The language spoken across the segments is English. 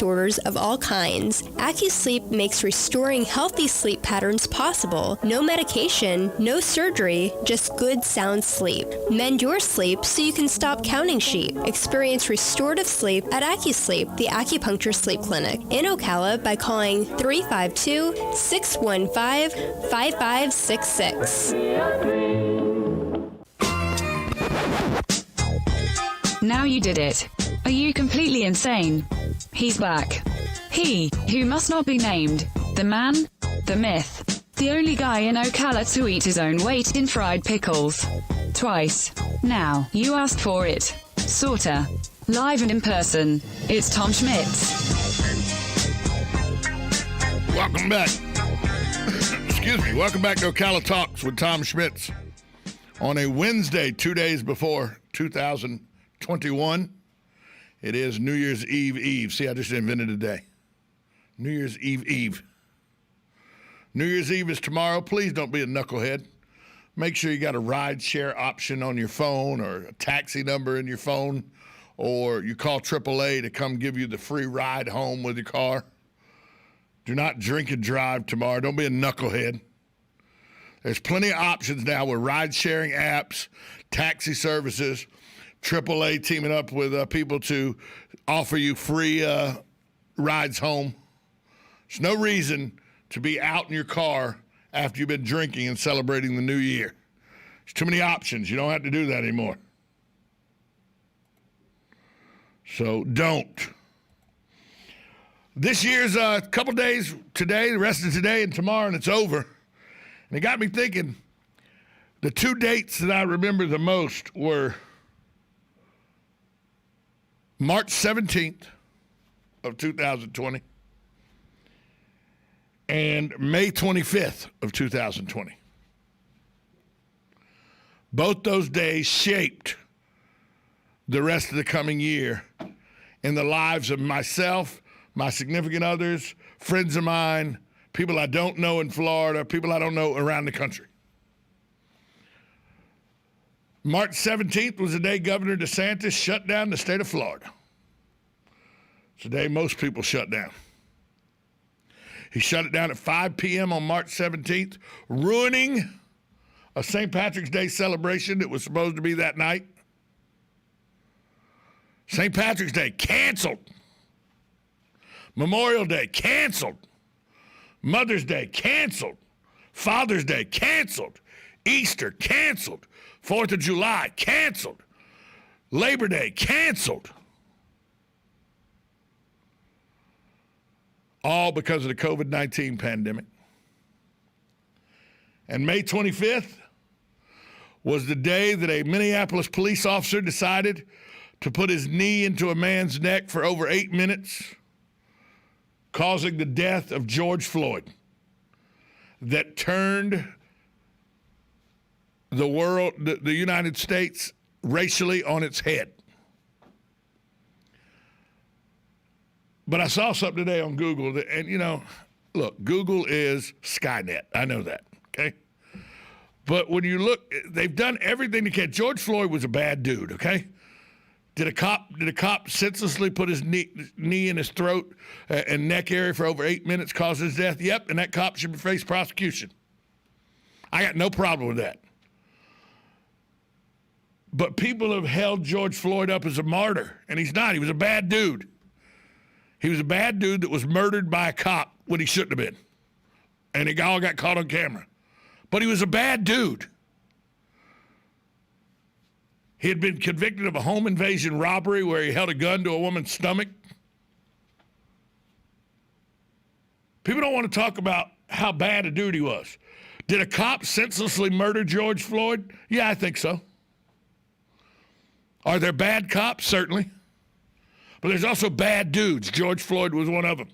disorders of all kinds. AccuSleep makes restoring healthy sleep patterns possible. No medication, no surgery, just good sound sleep. Mend your sleep so you can stop counting sheep. Experience restorative sleep at AccuSleep, the acupuncture sleep clinic in Ocala by calling 352-615-5566. Now you did it. Are you completely insane? He's back. He, who must not be named. The man, the myth. The only guy in Ocala to eat his own weight in fried pickles. Twice. Now, you asked for it. Sorta. Live and in person. It's Tom Schmitz. Welcome back. Excuse me. Welcome back to Ocala Talks with Tom Schmitz. On a Wednesday, 2 days before 2021. It is New Year's Eve. See, I just invented a day. New Year's Eve. New Year's Eve is tomorrow. Please don't be a knucklehead. Make sure you got a ride share option on your phone or a taxi number in your phone, or you call AAA to come give you the free ride home with your car. Do not drink and drive tomorrow. Don't be a knucklehead. There's plenty of options now with ride-sharing apps, taxi services, AAA teaming up with people to offer you free rides home. There's no reason to be out in your car after you've been drinking and celebrating the new year. There's too many options. You don't have to do that anymore. So don't. This year's a couple days today, the rest of today and tomorrow, and it's over. And it got me thinking, the two dates that I remember the most were March 17th of 2020 and May 25th of 2020. Both those days shaped the rest of the coming year in the lives of myself, my significant others, friends of mine, people I don't know in Florida, people I don't know around the country. March 17th was the day Governor DeSantis shut down the state of Florida. It's the day most people shut down. He shut it down at 5 p.m. on March 17th, ruining a St. Patrick's Day celebration that was supposed to be that night. St. Patrick's Day canceled. Memorial Day canceled. Mother's Day canceled. Father's Day canceled. Easter canceled. 4th of July canceled. Labor Day canceled. All because of the COVID-19 pandemic. And May 25th was the day that a Minneapolis police officer decided to put his knee into a man's neck for over 8 minutes, causing the death of George Floyd, that turned the world, the United States, racially on its head. But I saw something today on Google, that, and look, Google is Skynet. I know that, okay? But when you look, they've done everything they can. George Floyd was a bad dude, okay? Did a cop senselessly put his knee in his throat and neck area for over 8 minutes, cause his death? Yep, and that cop should face prosecution. I got no problem with that. But people have held George Floyd up as a martyr, and he's not. He was a bad dude. He was a bad dude that was murdered by a cop when he shouldn't have been. And it all got caught on camera. But he was a bad dude. He had been convicted of a home invasion robbery where he held a gun to a woman's stomach. People don't want to talk about how bad a dude he was. Did a cop senselessly murder George Floyd? Yeah, I think so. Are there bad cops? Certainly. But there's also bad dudes. George Floyd was one of them.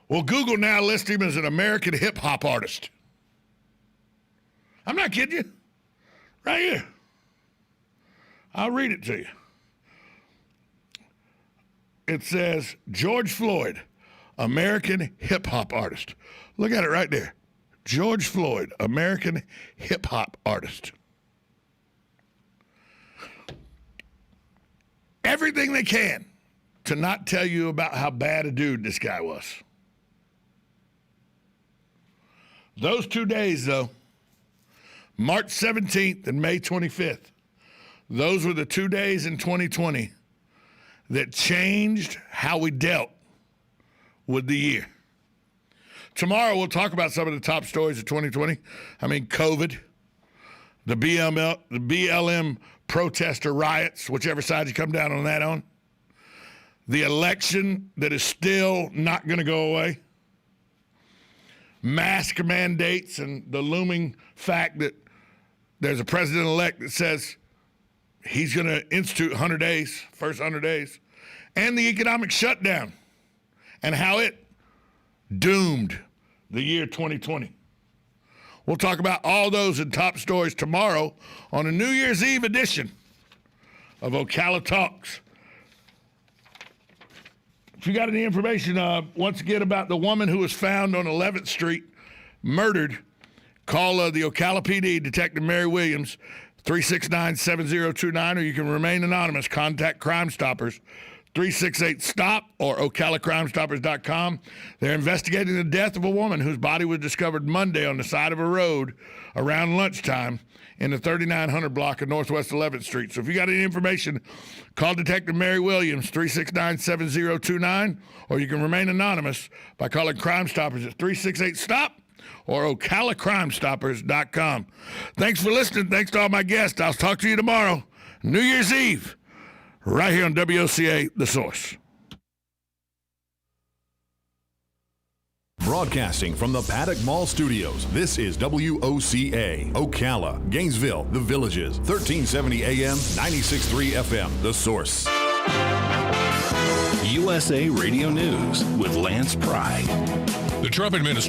Well, Google now lists him as an American hip-hop artist. I'm not kidding you. Right here. I'll read it to you. It says, George Floyd, American hip-hop artist. Look at it right there. George Floyd, American hip-hop artist. everything they can to not tell you about how bad a dude this guy was. Those 2 days, though, March 17th and May 25th, those were the 2 days in 2020 that changed how we dealt with the year. Tomorrow, we'll talk about some of the top stories of 2020. I mean, COVID, the BLM protester riots, whichever side you come down on that on, the election that is still not going to go away, mask mandates, and the looming fact that there's a president-elect that says he's going to institute 100 days, first 100 days, and the economic shutdown and how it doomed the year 2020. We'll talk about all those and top stories tomorrow on a New Year's Eve edition of Ocala Talks. If you got any information, once again, about the woman who was found on 11th Street, murdered, call the Ocala PD, Detective Mary Williams, 369-7029, or you can remain anonymous. Contact Crime Stoppers, 368-STOP or OcalaCrimeStoppers.com. They're investigating the death of a woman whose body was discovered Monday on the side of a road around lunchtime in the 3900 block of Northwest 11th Street. So if you got any information, call Detective Mary Williams, 369-7029, or you can remain anonymous by calling Crime Stoppers at 368-STOP or OcalaCrimeStoppers.com. Thanks for listening. Thanks to all my guests. I'll talk to you tomorrow, New Year's Eve, right here on WOCA, The Source. Broadcasting from the Paddock Mall Studios, this is WOCA, Ocala, Gainesville, The Villages, 1370 AM, 96.3 FM, The Source. USA Radio News with Lance Pry. The Trump administration